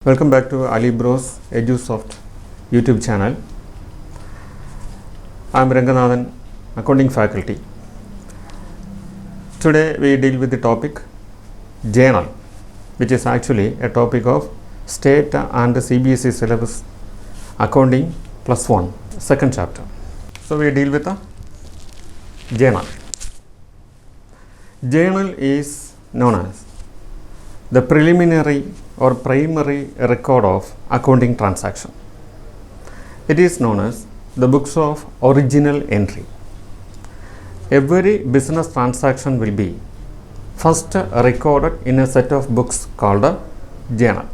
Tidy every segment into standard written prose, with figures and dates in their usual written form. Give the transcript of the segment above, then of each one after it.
Welcome back to Ali Bros EduSoft YouTube channel. I am Ranganathan, accounting faculty. Today we deal with the topic journal, which is actually a topic of state and CBSE syllabus accounting plus 1, second chapter. So we deal with a journal. Journal is known as the preliminary or primary record of accounting transaction. It is known as the books of original entry. Every business transaction will be first recorded in a set of books called a journal.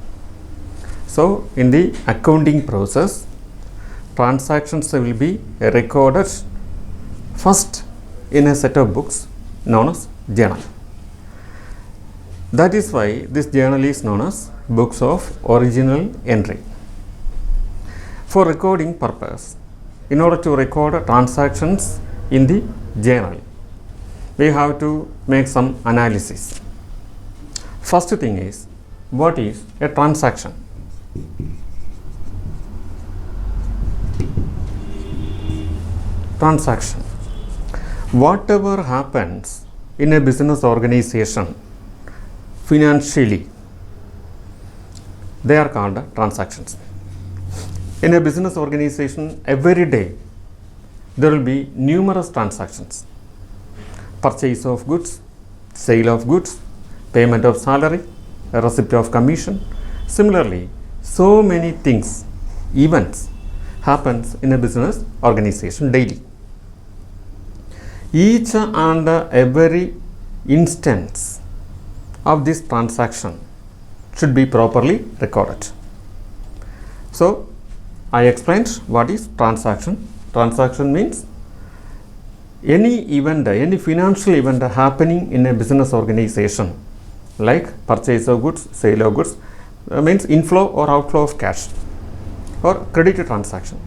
So in the accounting process, transactions will be recorded first in a set of books known as journal. That is why this journal is known as books of original entry. For recording purpose, in order to record transactions in the journal, we have to make some analysis. First thing is, what is a transaction? Transaction. Whatever happens in a business organization financially, they are called transactions. In a business organization, every day there will be numerous transactions: purchase of goods, sale of goods, payment of salary, receipt of commission. Similarly, so many things, events happens in a business organization daily. Each and every instance of this transaction should be properly recorded. So I explained what is transaction. Transaction means any event, any financial event happening in a business organization, like purchase of goods, sale of goods, means inflow or outflow of cash, or credit transaction,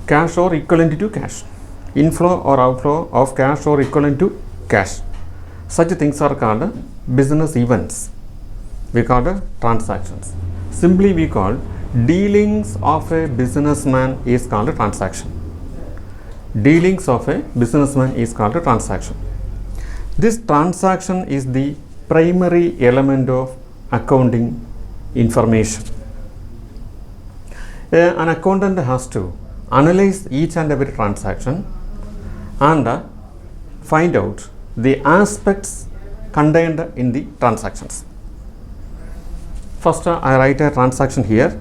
cash or equivalent to cash, inflow or outflow of cash or equivalent to cash. Such things are called business events. We call the transactions. Simply we call dealings of a businessman is called a transaction. Dealings of a businessman is called a transaction. This transaction is the primary element of accounting information. An accountant has to analyze each and every transaction and find out the aspects contained in the transactions. First, I write a transaction here.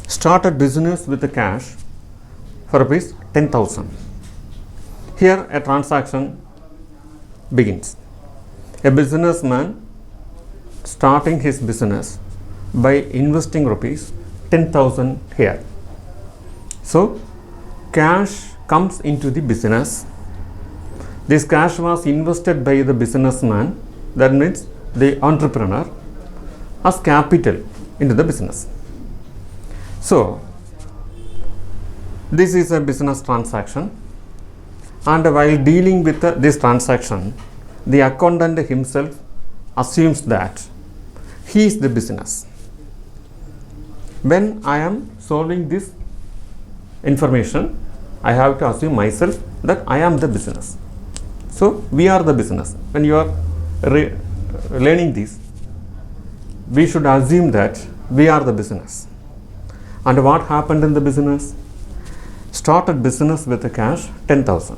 Started business with the cash for rupees 10,000. Here a transaction begins. A businessman starting his business by investing rupees 10,000 here. So cash comes into the business. This cash was invested by the businessman, that means the entrepreneur, as capital into the business. So this is a business transaction, and while dealing with this transaction, the accountant himself assumes that he is the business. When I am solving this information, I have to assume myself that I am the business. So we are the business. When you are learning this, we should assume that we are the business. And what happened in the business? Started business with a cash 10,000.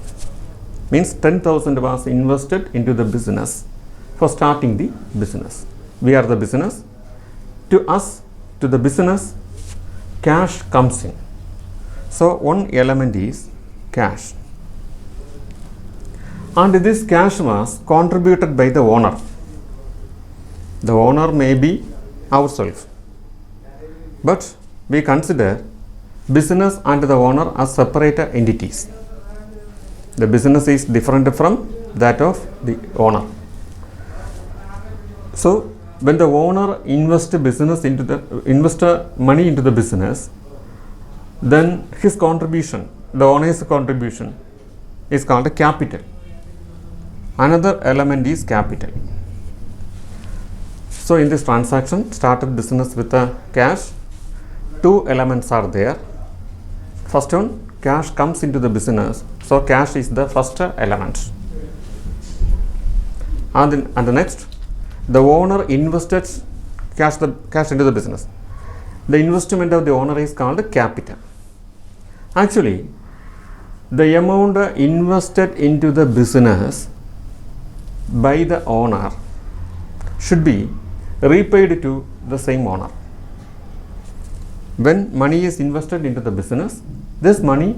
Means 10,000 was invested into the business for starting the business. We are the business. To us, to the business, cash comes in. So one element is cash. And this cash was contributed by the owner. The owner may be ourselves. But we consider business and the owner as separate entities. The business is different from that of the owner. So when the owner invests money into the business, then his contribution, the owner's contribution, is called capital. Another element is capital. So in this transaction, started business with a cash. Two elements are there. First one, cash comes into the business. So cash is the first element. And the next, the owner invested cash into the business. The investment of the owner is called capital. Actually, the amount invested into the business by the owner should be repaid to the same owner. When money is invested into the business, this money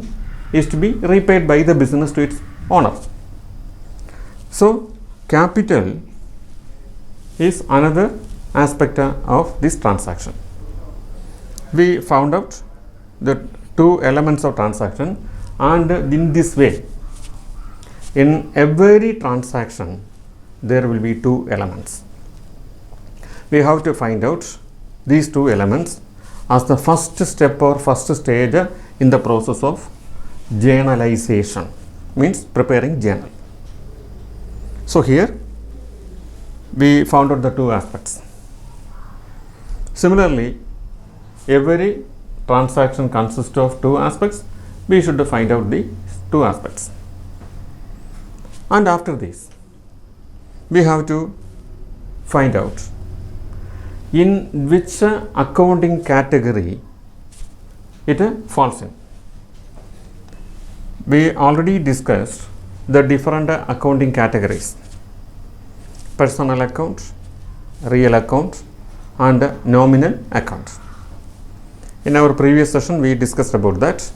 is to be repaid by the business to its owner. So, capital is another aspect of this transaction. We found out the two elements of transaction, and in this way, in every transaction, there will be two elements. We have to find out these two elements as the first step or first stage in the process of journalization, means preparing journal. So here we found out the two aspects. Similarly, every transaction consists of two aspects. We should find out the two aspects. And after this, we have to find out in which accounting category it falls in. We already discussed the different accounting categories: personal account, real account, and nominal account. In our previous session, we discussed about that.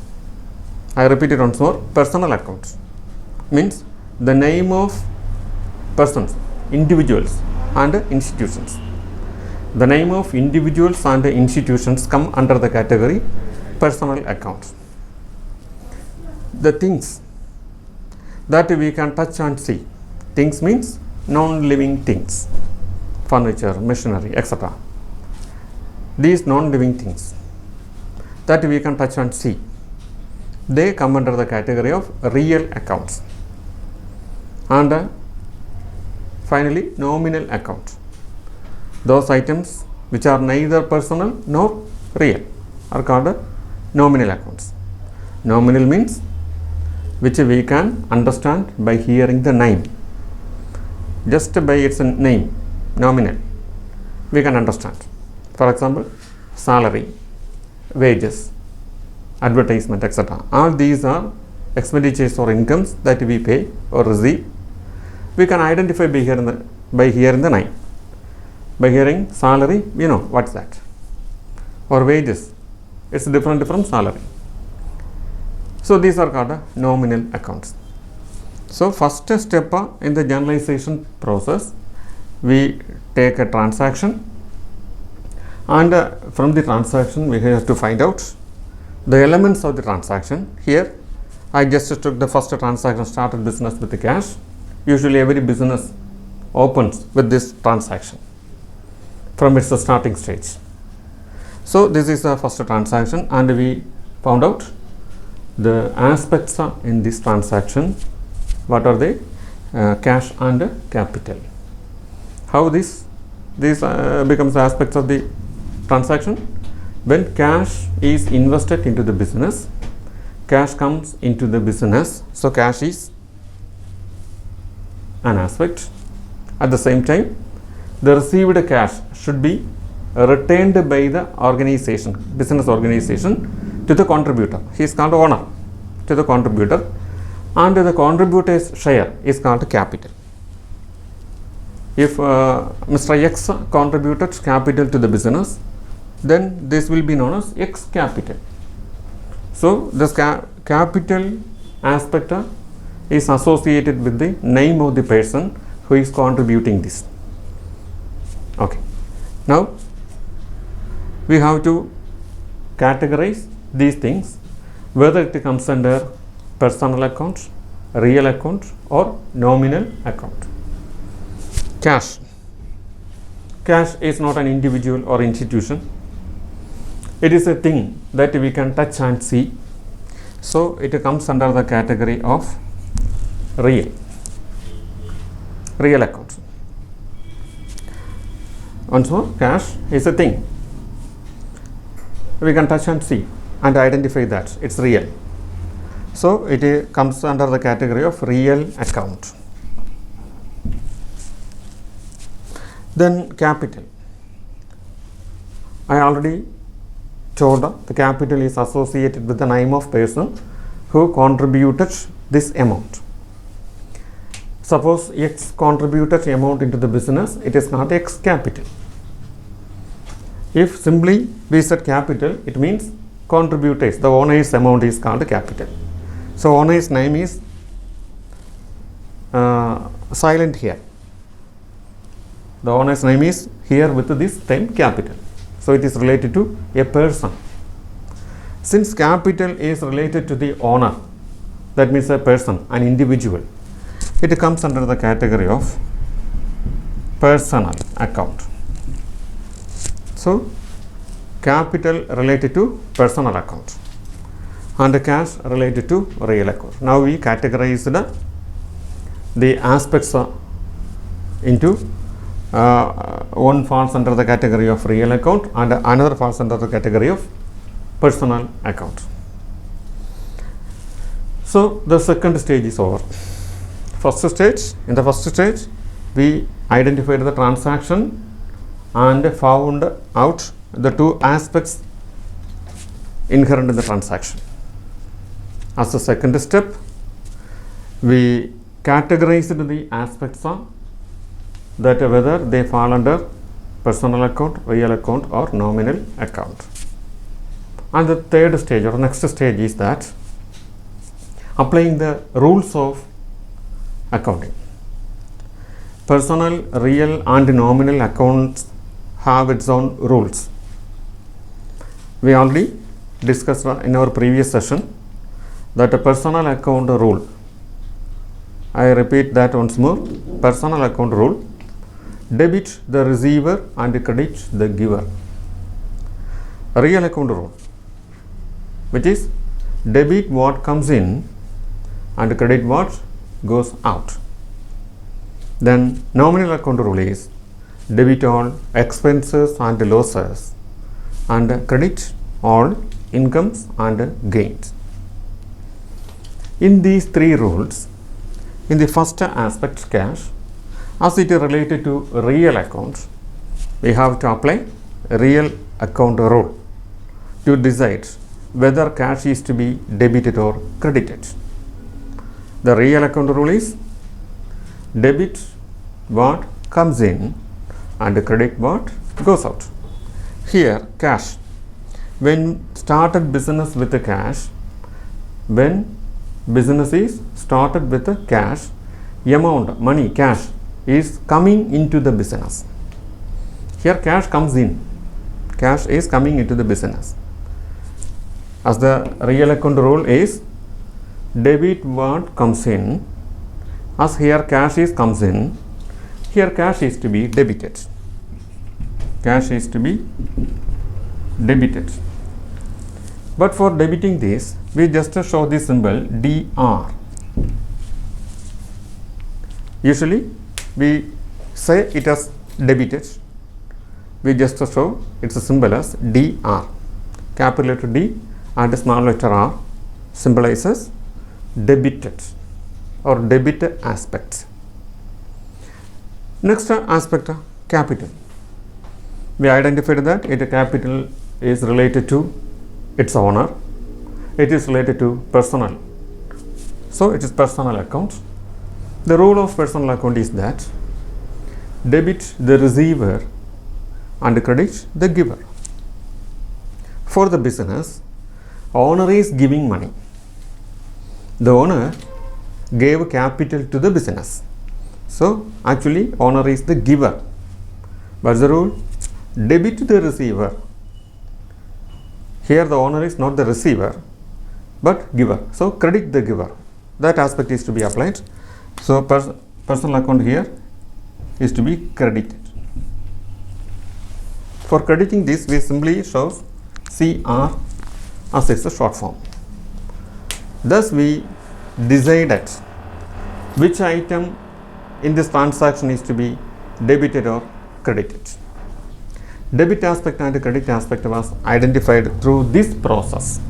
I repeat it once more. Personal account means the name of persons, individuals and institutions. The name of individuals and institutions come under the category personal accounts. The things that we can touch and see. Things means non-living things, furniture, machinery, etc. These non-living things that we can touch and see, they come under the category of real accounts. And finally, nominal account. Those items which are neither personal nor real are called nominal accounts. Nominal means which we can understand by hearing the name. Just by its name, nominal, we can understand. For example, salary, wages, advertisement, etc. All these are expenditures or incomes that we pay or receive. We can identify by hearing the name. By hearing salary, we know what's that. Or wages, it's different from salary. So these are called nominal accounts. So first step in the journalization process, we take a transaction, and from the transaction we have to find out the elements of the transaction. Here I just took the first transaction, started business with the cash. Usually every business opens with this transaction from its starting stage. So this is the first transaction, and we found out the aspects in this transaction. What are they? Cash and capital. How this becomes aspects of the transaction? When cash is invested into the business, cash comes into the business, so cash is an aspect. At the same time, the received cash should be retained by the organization, business organization, to the contributor. He is called owner, to the contributor, and the contributor's share is called capital. If Mr. X contributed capital to the business, then this will be known as X capital. So this capital aspect is associated with the name of the person who is contributing this. Okay. Now we have to categorize these things, whether it comes under personal account, real account, or nominal account. Cash. Cash is not an individual or institution. It is a thing that we can touch and see. So it comes under the category of real accounts. Once more, cash is a thing. We can touch and see and identify that it's real. So it comes under the category of real account. Then capital. I already told the capital is associated with the name of person who contributed this amount. Suppose X contributed amount into the business, it is not X capital. If simply we said capital, it means contributors, the owner's amount is called capital. So owner's name is silent here. The owner's name is here with this term capital. So it is related to a person. Since capital is related to the owner, that means a person, an individual, it comes under the category of personal account. So capital related to personal account and cash related to real account. Now we categorize the aspects into one falls under the category of real account and another falls under the category of personal account. So the second stage is over. In the first stage we identified the transaction and found out the two aspects inherent in the transaction. As the second step, we categorized the aspects that whether they fall under personal account, real account or nominal account. And the third stage or next stage is that applying the rules of accounting. Personal, real and nominal accounts have its own rules. We already discussed in our previous session that a personal account rule. I repeat that once more. Personal account rule: debit the receiver and credit the giver. Real account rule, which is debit what comes in and credit what goes out. Then nominal account rule is debit all expenses and losses and credit all incomes and gains. In these three rules, in the first aspect, cash, as it is related to real accounts, we have to apply real account rule to decide whether cash is to be debited or credited. The real account rule is debit what comes in and credit what goes out. Here cash, when started business with the cash, when business is started with the cash, amount, money, cash is coming into the business. Here cash comes in, cash is coming into the business. As the real account rule is debit what comes in, as here cash is comes in, here cash is to be debited. Cash is to be debited. But for debiting this, we just show the symbol DR. Usually we say it as debited. We just show its symbol as DR. Capital letter D and small letter R symbolizes debited or debit aspects. Next aspect, capital. We identified that capital is related to its owner. It is related to personal. So it is personal account. The rule of personal account is that debit the receiver and credit the giver. For the business, owner is giving money. The owner gave capital to the business. So actually owner is the giver. What's the rule? Debit the receiver. Here the owner is not the receiver but giver. So credit the giver. That aspect is to be applied. So personal account here is to be credited. For crediting this, we simply show CR as its short form. Thus we decided which item in this transaction is to be debited or credited. Debit aspect and credit aspect was identified through this process.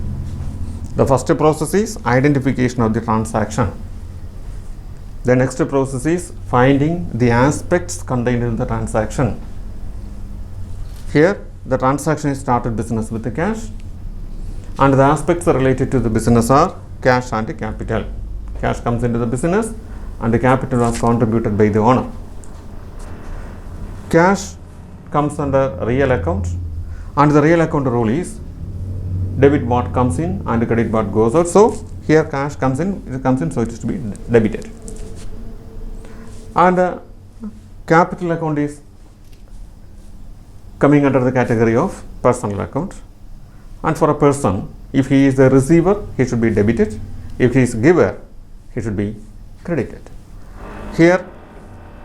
The first process is identification of the transaction. The next process is finding the aspects contained in the transaction. Here the transaction is started business with the cash, and the aspects related to the business are cash and capital. Cash comes into the business and the capital was contributed by the owner. Cash comes under real account, and the real account rule is debit what comes in and credit what goes out. So here cash comes in, so it is to be debited. And capital account is coming under the category of personal account. And for a person, if he is the receiver, he should be debited. If he is giver, he should be credited. Here,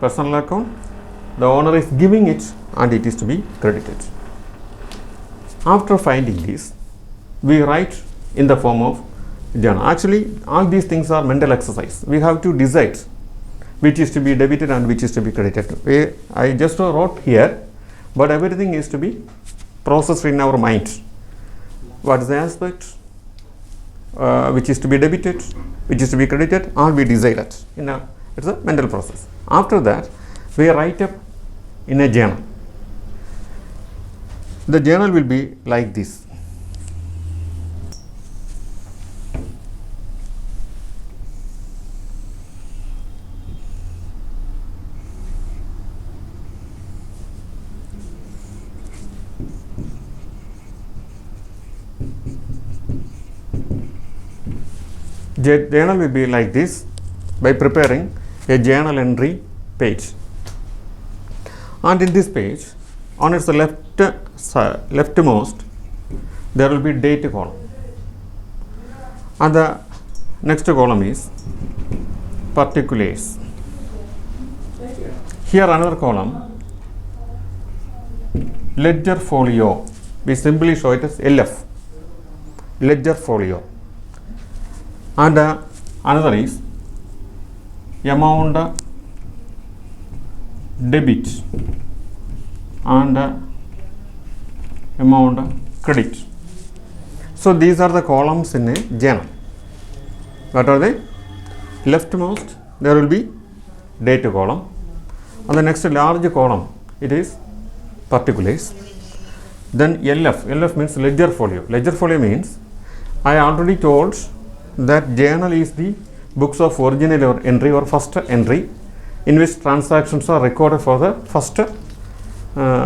personal account, the owner is giving it and it is to be credited. After finding this, we write in the form of journal. Actually, all these things are mental exercise. We have to decide which is to be debited and which is to be credited. I just wrote here, but everything is to be processed in our mind. What is the aspect which is to be debited, which is to be credited, all we decided. It's a mental process. After that, we write up in a journal. The journal will be like this. Journal will be like this by preparing a journal entry page. And in this page, on its leftmost, there will be date column. And the next column is particulars. Here another column, ledger folio. We simply show it as LF, ledger folio. And another is amount debit and amount credit. So these are the columns in a journal. What are they? Leftmost there will be date column, and the next large column it is particulars. Then LF means ledger folio. Ledger folio means, I already told that journal is the books of original or entry or first entry in which transactions are recorded for the first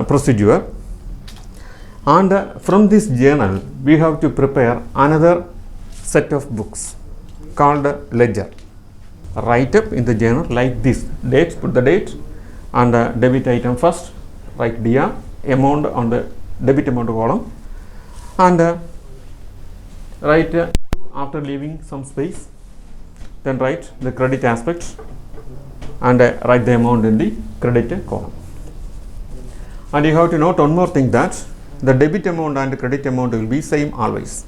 procedure. And from this journal we have to prepare another set of books called ledger. Write up in the journal like this. Date, put the date and debit item first, write DR, amount on the debit amount column, and write after leaving some space, then write the credit aspect and write the amount in the credit column. And you have to note one more thing, that the debit amount and the credit amount will be same always.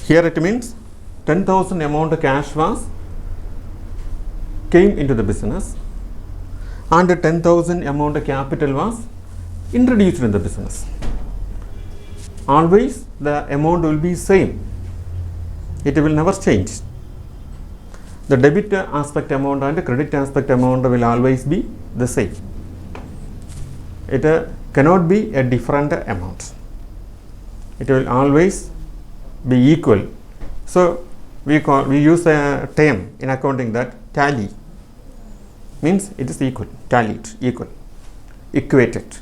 Here it means 10,000 amount cash came into the business, and 10,000 amount capital was introduced in the business. Always the amount will be same. It will never change. The debit aspect amount and the credit aspect amount will always be the same. It cannot be a different amount. It will always be equal. So we use a term in accounting that tally means it is equal, tallied, equal, equated.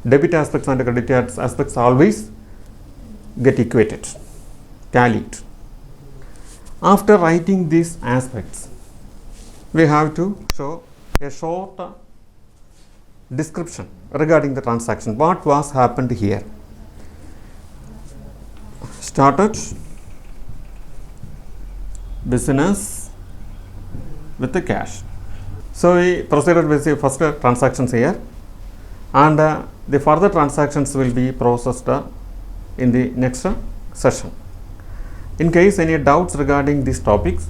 Debit aspects and credit aspects always get equated, tallied. After writing these aspects, we have to show a short description regarding the transaction. What was happened here? Started business with the cash. So we proceeded with the first transactions here, and The further transactions will be processed in the next session. In case any doubts regarding these topics,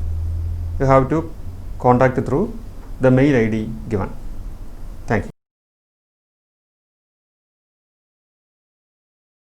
you have to contact through the mail ID given.